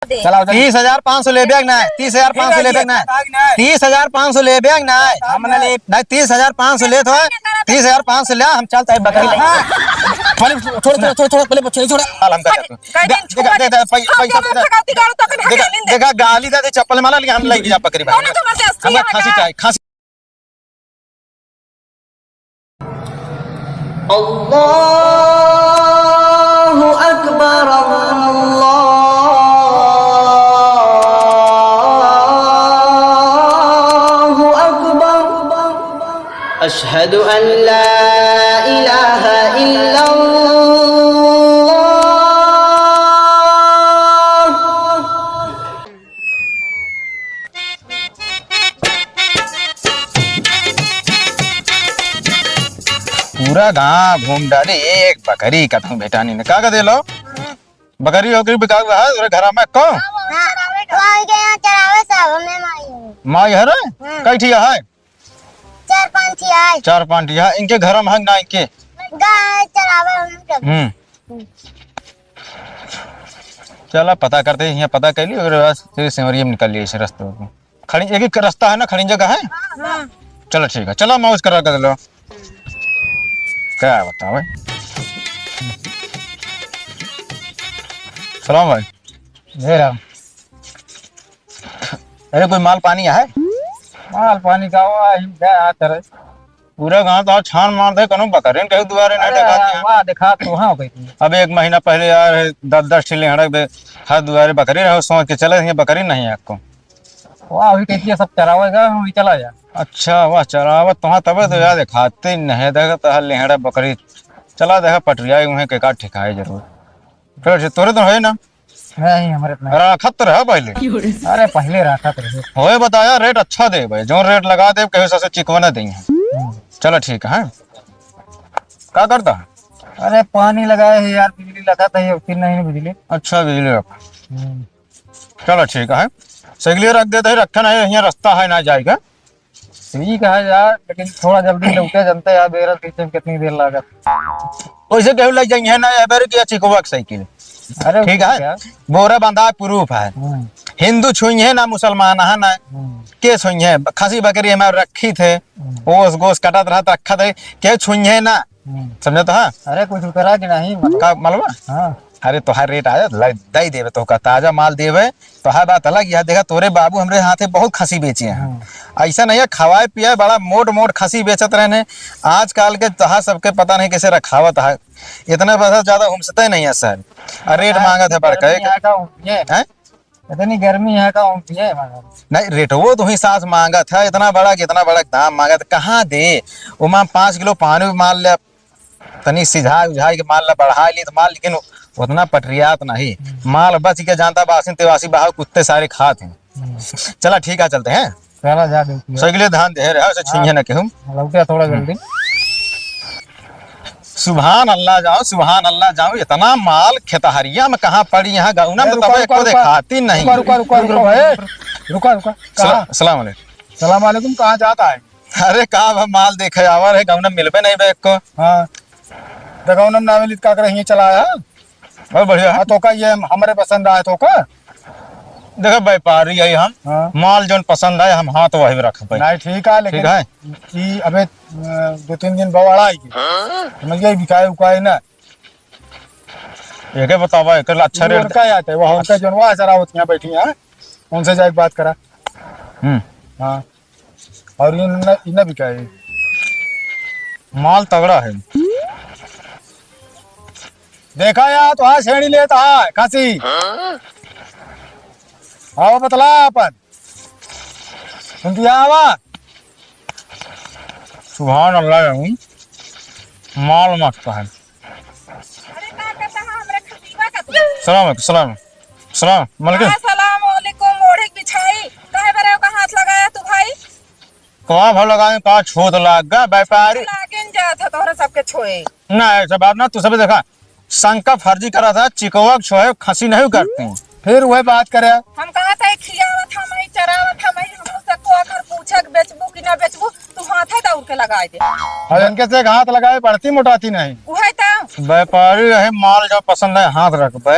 चला 30,500 ले बैग ना 30,500 ले बैग ना 30,500 ले बैग ना हमने ले नहीं 30,500 ले तो 30,500 ले हम चलते हैं बकरी थोड़ा पहले बच्चे छोड़ा हम देखा गाली दे चप्पल माला लिया हम ले जा बकरी हम खांसी चाहिए खांसी अल्लाहु अकबर अल्लाहु अकबर अशहदु अन ला इलाहा पूरा गांव घूम डाले एक बकरी का तुम बेटा नहीं का दे लो बकरी होकर बिका हुआ है घर में को माई है रे कई ठिया है 4-5 है 4-5 ठिया इनके घर में ना इनके गाय चरावे चला पता करते हैं यहाँ पता कर ली और फिर सिमरिया में निकल लिए इस रास्ते में खड़ी एक रास्ता है ना खड़ी जगह है चलो ठीक है चलो मौज करा कर लो क्या बताओ भाई सलाम भाई अरे कोई माल पानी है माल पानी का पूरा गांव तो छान मार दे कनो बकरेन कहीं दोबारा नहीं देखा देखा तो हाँ गई अब 1 महीना पहले यार 10-10 ठिले हड़क दे हर दुआरे बकरी रहो सोच के चले बकरी नहीं है आपको वाह अभी कहती है सब चरावेगा वही चला जा अच्छा वाह चरावत तुहा तबे तो यार दिखाते नहीं देखा तो लेहड़ा बकरी चला देखा पटरिया उन्हें के काट ठिकाए जरूर फिर तोरे तो है ना नहीं हमारे रखत तो रहा पहले अरे पहले रखा तो होए बताया रेट अच्छा दे भाई जो रेट लगा दे कहीं से चिकवाना देंगे चलो ठीक है क्या करता अरे पानी लगाए है यार बिजली लगा था फिर नहीं बिजली अच्छा बिजली रखा चलो ठीक है सगली रख देते है रखा नहीं यहाँ रास्ता है ना जाएगा ठीक है यार लेकिन थोड़ा जल्दी लौटे जनता यार बेरा पीछे कितनी देर लागत वैसे केहू लग जाएंगे ना एबर की चिकवा साइकिल अरे ठीक है बोरा बंधा प्रूफ है हिंदू छुई है ना मुसलमान है ना के छुई है खासी बकरी हमारे रखी थे ओस गोस कटत रहा रखा थे के छुई है ना समझे तो हाँ अरे कुछ करा कि नहीं का मालूम हाँ अरे तोहार रेट आया दई देवे तो का ताजा माल देवे तो हर बात अलग यह देखा तोरे बाबू हमरे हाथे बहुत खसी बेचे हैं ऐसा नहीं है खवाए पिया बड़ा मोट खसी बेचत रहने आजकल के तहा सबके पता नहीं कैसे रखावत है इतना पैसा ज्यादा घूमते नहीं है सर रेट मांगा था पर इतनी गर्मी है का नहीं रेट वो तो ही सास मांगा था इतना बड़ा दाम मांगा था कहाँ दे वो 5 किलो पानी माल ले तनी सिझा उझाई के माल ला बढ़ा ली तो माल लेकिन उतना पटरियात नहीं माल बच के जानता बासिन तेवासी बाहर कुत्ते सारे खाते हैं चला ठीक है चलते हैं चला जा सगले धान दे रहे उसे छुइए ना केहू लौटे थोड़ा जल्दी सुभान अल्लाह जाओ इतना माल खेतहरिया में कहाँ पड़ी यहाँ गाउना में तब एको दिखाती नहीं रुका सलाम अलैकुम सलाम वालेकुम कहाँ जाता है अरे कहा माल देखे आवर है गाउना मिलबे नहीं बे एको हाँ गाउना में नावेलित का कर चलाया बहुत बढ़िया है तो का ये हमारे पसंद आए तो का देखो व्यापारी है हम माल जो पसंद आए हम हाथ वही रख नहीं ठीक है लेकिन कि अबे 2-3 दिन बवाड़ा आएगी समझ गई बिकाए उकाए ना ये बतावा एक अच्छा रेट का आता है वो उनका जो वहां जरा होती बैठी हैं उनसे जाके बात करा हाँ और इन बिकाए माल तगड़ा है देखा यार तो हाँ श्रेणी लेता है खासी आओ बतला अपन सुनती आवा सुभान अल्लाह माल मस्त है सलाम सलाम मलके अस्सलाम वालेकुम ओढ़े बिछाई काहे बरे का हाथ लगाया तू भाई कहाँ भर लगाए कहाँ छोद लाग गया व्यापारी लागेन जात है तोहरा सबके छोए ना ऐसा बात ना तू सब देखा शंका फर्जी करा था चिकवा छोए खसी नहीं करते हैं फिर वह बात करे हम कहा था खियावा था मैं चरावा था मैं हम सबको आकर पूछा बेचबू कि ना बेचबू तू हाथ दौड़ के लगाए दे और इनके से हाथ लगाए बढ़ती मोटाती नहीं उहे ता व्यापारी है माल जो पसंद है हाथ रख पे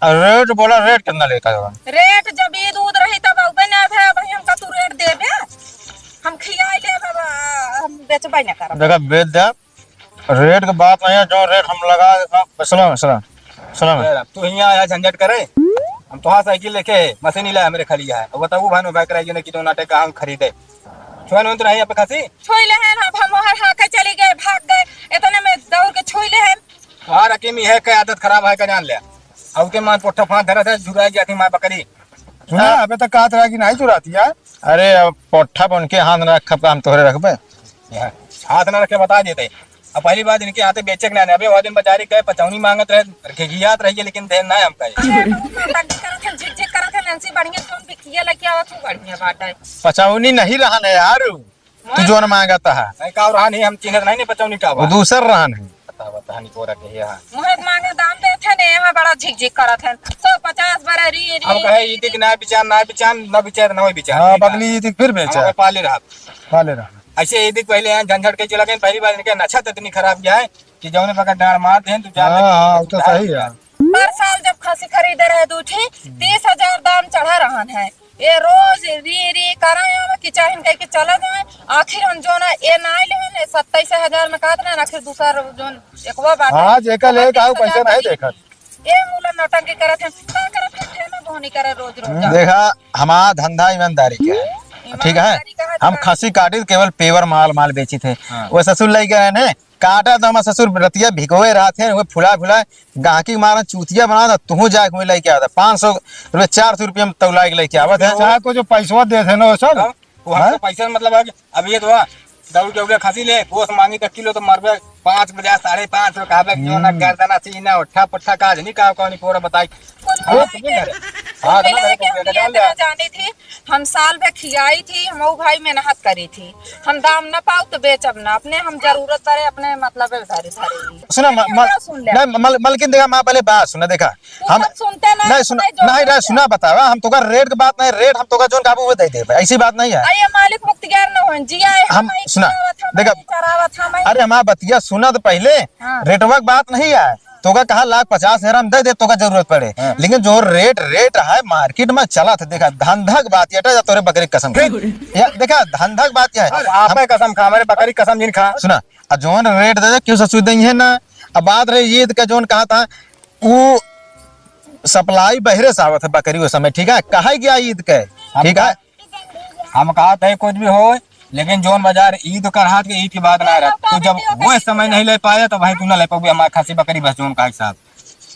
रेट बोला, रेट कितना लेकर आएगा? रेट जब ये दूध रही तब अबे ना भाई भाई हमका तू रेट देबे, हम खियाई ले बाबा, हम बेचबे ना करब। देखा बेच दे, रेट के बात नहीं है, जो रेट हम लगा। सलाम सलाम सलाम। तू यहाँ आया झंझट करे, हम तो हाँ साइकिल लेके मशीन नहीं लाया मेरे खलिया है। अब बताऊ भानु भाई कराइए ना कि तो नाटे कहाँ खरीदे छोन तो नहीं खासी छोई ले हैं हम हर हाके चली गए, भाग गए, इतने में दौड़ के छोई ले हैं। वहाँ रकीमी है क्या आदत खराब है का जान लिया। अब के मां पोठा फांस धरा था, झुराई जाती माँ बकरी। सुना अबे तक कहा था कि नहीं चुराती है। अरे अब पोठा बन के हाथ न रख, काम तोहरे रखबे। हाथ न रखे बता देते। अब पहली बात इनके हाथे बेचक ना अबे वो दिन बाजारी गए पचौनी मांगत रहे घियात रही, लेकिन देन ना हमका झिक-झिक करत है नंसी बढ़िया कौन बिकिया लगे आवत हूं बढ़िया बात है। पचौनी नहीं रहन है यार, तू जो न मांगता है नहीं का रहा नहीं, हम चिन्ह नहीं पचौनी का वो दूसर रहन है। बता नहीं को रखे यहाँ मुहत मांगे दाम देते ने, यहाँ बड़ा झिक-झिक करत है 150 बड़ा री अब कहे ईदी के ना बिचार ना बिचार ना बिचार। हाँ बगली थी फिर बेचा पाले रहा पाले रहा। ऐसे ईदी पहले यहाँ झंझट के चला गए। पहली बार इनके नशा तो इतनी खराब गया है कि जौने पकड़ डांड मारते हैं तो हाँ तो सही है। हर साल जब खसी खरीदे रहे दूठी 30,000 दाम चढ़ा रहन है। ये रोज री कराए कि चाहे कह के चला जाए, आखिर हम जो ना ये ना ले 27,000 में कहत ना, आखिर दूसरा जो एकवा बात हाँ जेका ले का पैसा नहीं देखा। ये मूला नौटंकी करत है, का करत है ठेला बोनी करे रोज रोज। देखा हमारा धंधा ईमानदारी का है, ठीक है। हम खसी काटी केवल पेवर माल बेची थे। वो ससुर ले गए ने काटा तो हमारा ससुर रतिया भिगोए रहा थे, वो फुला गाहकी मारा चूतिया बना था। तू जाके वही लेके आता 500 रुपये 400 रुपये में तौला लेके आवत है। चाहे को जो पैसा दे थे ना वो सब वो पैसा मतलब है अब ये तो दौड़ के उगे खसी ले गोश मांगी तो किलो तो मरबे 5 बजा 5.5 कहबे क्यों ना गर्दना सीना उठा पट्ठा काज नहीं का कौन पूरा बताई। हाँ जानी थी हम साल में खियाई थी, हम भाई मेहनत करी थी, हम दाम न पाओ तो बेचब ना, अपने हम जरूरत पड़े अपने मतलब सुना मलकिन देखा माँ पहले बात सुना। देखा हम सुनते नहीं सुना सुना बतावा, हम तो रेट की बात नहीं, रेट हम तो जोन काबू दे दे ऐसी बात नहीं है। अरे मालिक मुख्तियार न हो जिया हम सुना देखा, अरे हमारा बतिया सुना तो पहले रेटवा की बात नहीं है। तो का कहा 1,50,000 हम दे तो का जरूरत पड़े, लेकिन जो रेट है मार्केट में चला था। देखा धंधा की बात ये तोरे बकरी कसम देखा धंधा की बात है, आप कसम खा मेरे बकरी कसम जिन खा सुना जोन रेट दे क्यों ससुर दई है ना। अब बात रही ईद का जोन कहा था वो सप्लाई बहरे से आवत है बकरी उस समय, ठीक है। कहा गया ईद के, ठीक है। हम कहा था कुछ भी हो, लेकिन जोन बाजार ईद कर हाथ के ईद की बात ना रहा। तो जब वो समय नहीं ले पाया तो भाई तू ना ले पाओगे हमारे खासी बकरी बस जोन का हिसाब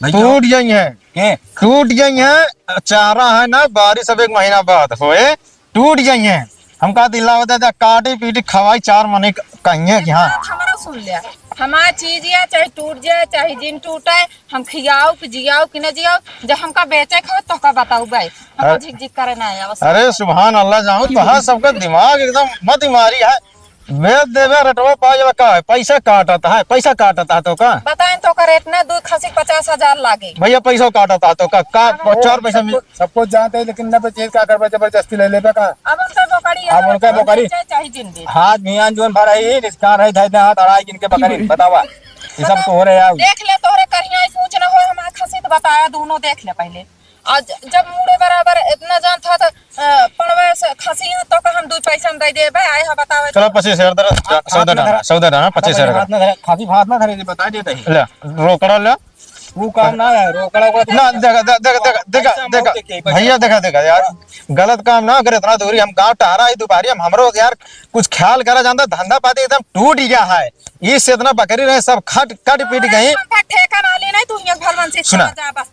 टूट गई है के टूट गई है। चारा है ना बारिश अब 1 महीना बाद होए टूट गई है। हम कहा दिला होता था काटी पीटी खवाई 4 महीने कहिए कि हाँ हमारा सुन लिया। हमारा चीज है चाहे टूट जाए चाहे जिन टूटे, हम खियाओ कि जियाओ कि न जियाओ, जब हमका बेचे खो तो का बताऊ भाई हम झिक करे ना आया। अरे सुभान अल्लाह जाऊं तो हाँ सबका दिमाग एकदम मत मारी है। बेच देवे रटवा पा जावे का है, पैसा काटता है, पैसा काटता है तो का बताएं तो का रेट ना 2 खसी 50,000 लागे भैया, पैसा काटता है तो का 4 पैसा मिल सब कुछ जानते हैं, लेकिन न बचे क्या करबे जबरदस्ती ले लेबे का। अब उनका बोकड़ी अब उनका बोकड़ी चाहे जिन दे हाथ मियां जोन भरा ही रिश्ता रही था हाथ अड़ाई जिनके बकरी बतावा ये सब को हो रहे यार। देख ले तोरे करिया पूछ ना हो हमारा खसी तो बताया दोनों देख ले पहले। आज जब मुड़े बराबर इतना जान था तो पड़वे से खसी तो का हम 2 पैसा में दे देबे आए हा बतावे। चलो 25,000 दर सौदा डाना 25,000 हाथ ना खासी हाथ ना धरे बता देते ही ले रोकड़ा ले वो काम ना है रोकड़ा को ना। देखा भैया देखा यार गलत काम ना करे। इतना दूरी हम गांव टहरा ही दोपहरी हमरो यार कुछ ख्याल करा जानता। धंधा पाती एकदम टूट गया है, इससे इतना बकरी रहे सब कट पीट गई। ठेका ना ले नहीं तू ये भलवन से सुना जा बस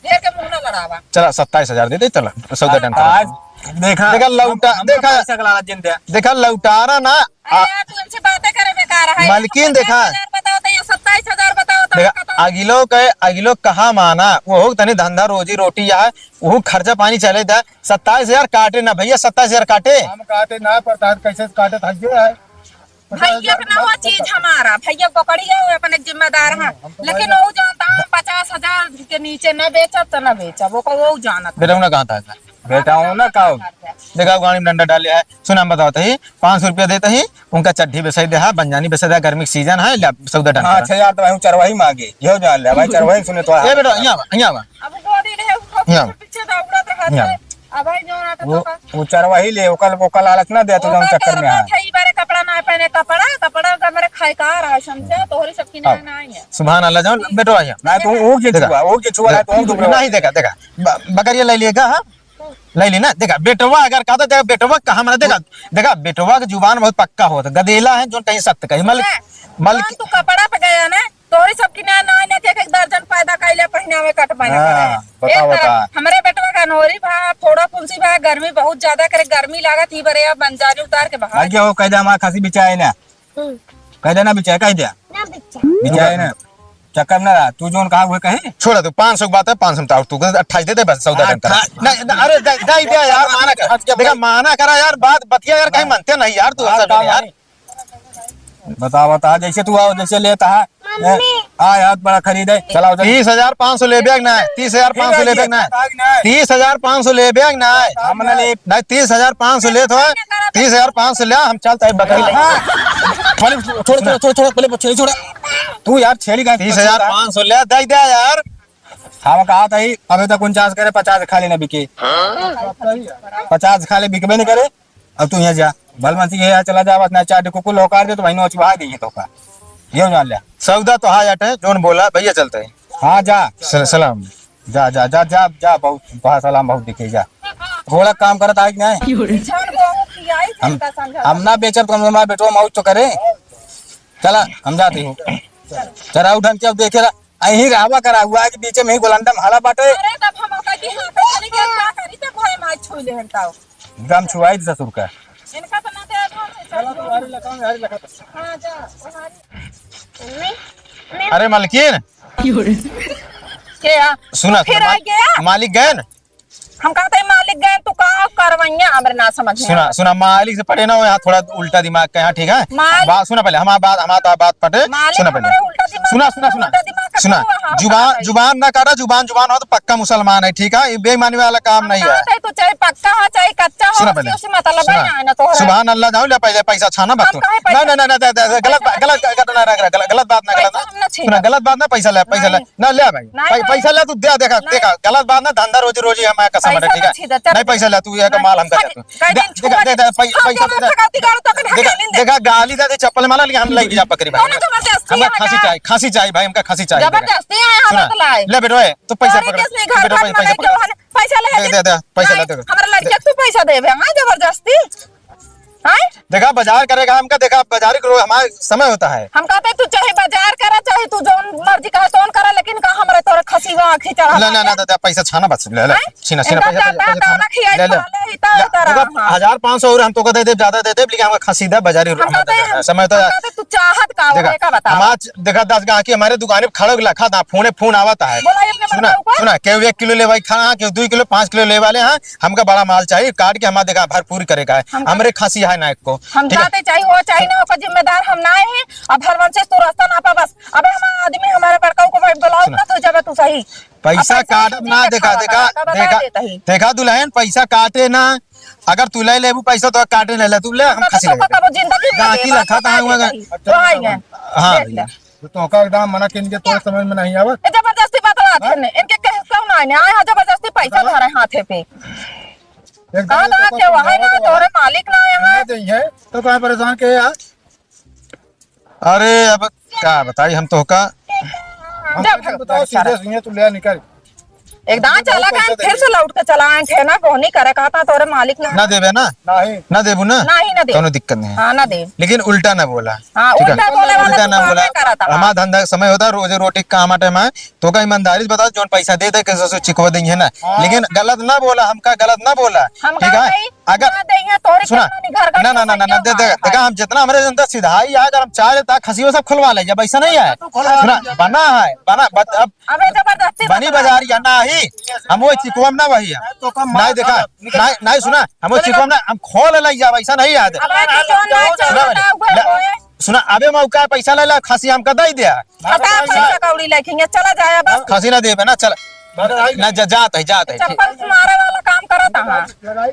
ढेर के मुंह ना लड़ावा। चला 27,000 दे दे। चला सौदा डन देखा लौटा देखा लौटारा ना तुमसे बातें करे बेकार है। मालकिन देखा बताओ तो ये 27,000 बताओ तो देखा अगिलो कहा माना वो तनी धंधा रोजी रोटी है वो खर्चा पानी चले था। 27,000 काटे ना भैया, 27,000 काटे हम काटे ना पड़ता कैसे काटे था है भैया का वो चीज हमारा भैया पकड़ी है अपने जिम्मेदार है, लेकिन वो जानता 50,000 के नीचे न बेचा तो न बेचा वो जानता। बेटा ना कहा था बेटा हूँ ना का देखा गाड़ी में डंडा डाले है। सुना हम बताते ही 500 रुपया देते ही उनका चड्ढी बेसाई दे है, बंजानी बेसा दे, गर्मी सीजन है सौदा डन। 5,000 तो चरवाही मांगे यो जान ले भाई चरवाही सुने तो बेटा यहाँ अब यहाँ पीछे दौड़त रहत यहाँ। है अब भाई जो ना वो चरवाही ले ओकल लालच ना दे तो जम चक्कर में आ कई बार कपड़ा ना पहने कपड़ा का मेरे खाई का रहा समझे तोहरी सबकी ना नहीं है सुभान अल्लाह जाओ बेटो आइए ना तो वो के छुआ है तो दुबरा नहीं देखा देखा बकरिया ले लिएगा हाँ ले ली ना देखा बेटवा अगर कहता देखा बेटवा कहा मैंने देखा देखा बेटवा की जुबान बहुत पक्का होता गदेला है जो कहीं सख्त कहीं मल तू कपड़ा पे गया ना तोहरी सबकी ना ना एक दर्जन पैदा कैले पहनावे कट पाए बता हमारे बेटवा का नोरी भा फोड़ा फुंसी भा गर्मी बहुत ज्यादा करे गर्मी लागत ही बरे बंजारी उतार के बाहर आगे वो कह दे हमारा खासी बिचाए ना कह दे ना बिचाए कह दे ना बच्चा बिचाए ना चक्कर ना रहा तू जोन कहा हुए कहे छोड़ा तू 500 की बात है 500 में तू 28 दे दे बस सौदा डन करा नहीं अरे दे दे यार माना कर देखा माना करा यार बात बतिया यार कहीं मानते नहीं यार तू ऐसा यार बता जैसे तू आओ जैसे लेता है आ यार बड़ा खरीदे चलाओ 30,500 ले बैग ना 30,500 ले बैग ना 30,500 ले बैग ना हमने ले नहीं 30,500 ले तो 30,500 ले हम चलते हैं बकरी थोड़ा पहले बच्चे छोड़ा तू यार छेड़ी का 30,500 ले दे दे यार हम कहा था ही अभी तक 49 करे 50 खा लेना बिके 50 खा ले बिकबे नहीं करे अब तू यहाँ जा भलमती है चला जा बस ना चार कुकुर लोकार दे तो भाई नोच बहा दी तो का ये जान लिया सौदा तो हाँ जाटे जोन बोला भैया चलते हैं हाँ जा सलाम जा जा जा जा जा बहुत सलाम बहुत दिखे जा घोड़ा काम करता है कि नहीं हम ना बेचब तो हमारा बेटो मौज तो करे चला हम जाते हो चरा उठन के अब देखे यही रहवा करा हुआ है कि बीच में ही गोलंडा में हाला बाटे अरे तब हम का की हां पे क्या करी तो भय मार छू ले हटाओ गम छुआई ससुर का इनका तो ना दे चलो तुम्हारी लगा हां जा मम्मी अरे मालकिन क्या सुना फिर आ गया मालिक गए न हम कहते मालिक गए तू का करवैया हमरे ना समझ में सुना सुना मालिक से पटे ना हो यहाँ थोड़ा उल्टा दिमाग का यहाँ ठीक है मालिक- बात सुना पहले हमारा बात पटे मालिक सुना हमारा पहले उल्टा दिमाग सुना सुना सुना उल्टा दिमाग का सुना तो वहाँ जुबान होता है। जुबान ना काटा जुबान हो तो पक्का मुसलमान है ठीक है ये बेईमानी वाला काम नहीं है कहते तू चाहे पक्का हो चाहे कच्चा हो सुना पहले उससे मतलब है ना तो सुभान अल्लाह जाओ ले पहले पैसा छाना बात हम कहे पैसा- नहीं नहीं नहीं गलत गलत गलत बात ना पैसा हम ना छीना। सुना गलत बात ना पैसा ले ना ले भाई नहीं, पैसा ले तू दे देखा नहीं। देखा गलत बात ना धंधा रोजी रोजी हमारा कसम है पैसा ठीक ना छीना, है चल। नहीं पैसा ले तू ये का माल हम कर देखा गाली दे चप्पल माला लेकिन हम लेके जा पकड़ी भाई कौन जबरदस्ती हमका है खांसी चाहिए भाई हमका खांसी चाहिए जबरदस्ती है सुना, हम तो लाए ले बेटो तो पैसा तोरी पकड़ किसने घर बेटो पर पैसा मंगाई पकड़ जो पैसा ले दे पैसा ले दे हमारा लड़के तू पैसा देबे हां जबरदस्ती हां देखा बाजार करेगा हमका देखा बाजारी करो हमारा समय होता है हम कहते तू चाहे बाजार करा चाहे तू जोन मर्जी कहे तोन करा लेकिन का हमरे तोरे खसीवा आंखी चढ़ा ना ना ना ना पैसा छाना बस ले ले छीना छीना इनका पैसा दादा दाना खियाई ले ले वाले हिता उतारा हां 1,500 और हम तो दे दे ज्यादा दे दे लेकिन हमका खसीदा बाजारी हम कहते समय तो तू चाहत का होवे का बता हमार देखा 10 गांकी हमारे दुकान पे खड़ा लखा था फोन आवता है बोला अपने सुना ऊपर सुना केहू 1 किलो ले भाई खा केहू 2 किलो 5 किलो ले वाले हैं हमका बड़ा माल चाहिए काट के हमारा देखा भरपूर करेगा है हमरे खांसी है ना एक को हम ठीक है चाहते चाहिए हो चाहे ना का जिम्मेदार हम ना है अब हर वंश तू रास्ता ना पा बस अबे हम आदमी हमारे बड़का को भाई बुलाओ ना तो जब तू सही पैसा काट ना देखा देखा दुल्हन पैसा काटे ना अगर तू ले लेबू पैसा तो काटे ले ले तू ले हम खांसी ले जिंदगी गांकी लखा था हाँ तो का दाम मना के इनके तोड़ समझ में नहीं आवत जबरदस्ती बतला इनके कह क्यों ना आए जबरदस्ती पैसा धरे हाथे पे कहा था कि वहां ना तोरे मालिक ना यहाँ है तो कहाँ परेशान के यार अरे अब क्या बताई हम तो का जब बताओ सीधे सीधे तू ले निकल एकदम चला गए फिर से लौट के चला आए थे ना बोनी करे कहा था तोरे मालिक ना देवे ना नहीं ना देबू ना नहीं ना दे कोनो दिक्कत नहीं है हाँ ना दे लेकिन उल्टा ना बोला हाँ ठीक है? उल्टा बोले वाला उल्टा तू ना बोला बातें करा था हमारा धंधा समय होता है रोजे रोटी काम टाइम है तो का ईमानदारी से बता जोन पैसा दे दे कैसे से चिकवा देंगे ना लेकिन गलत ना बोला हमका गलत ना बोला हम ठीक है अगर सुना ना ना ना ना दे दे देखा हम जितना हमारे अंदर सिधाई है अगर हम चाह लेता खसियों सब खुलवा ले जब ऐसा नहीं है सुना बना है बना अब अबे जबरदस्ती बनी बाजार या ना ही हम वो चिकवम ना वही है नहीं देखा नहीं नहीं सुना हम वो चिकवम ना हम खोल ले जा ऐसा नहीं याद अबे तू जोन ना चलता हुए सुना अबे मौका पैसा ले ला खासी हमका दे दिया हटा पैसा कौड़ी लेखेंगे चला जाए बस खासी ना देबे ना चल ना जात है चप्पल मारे वाला काम करता हां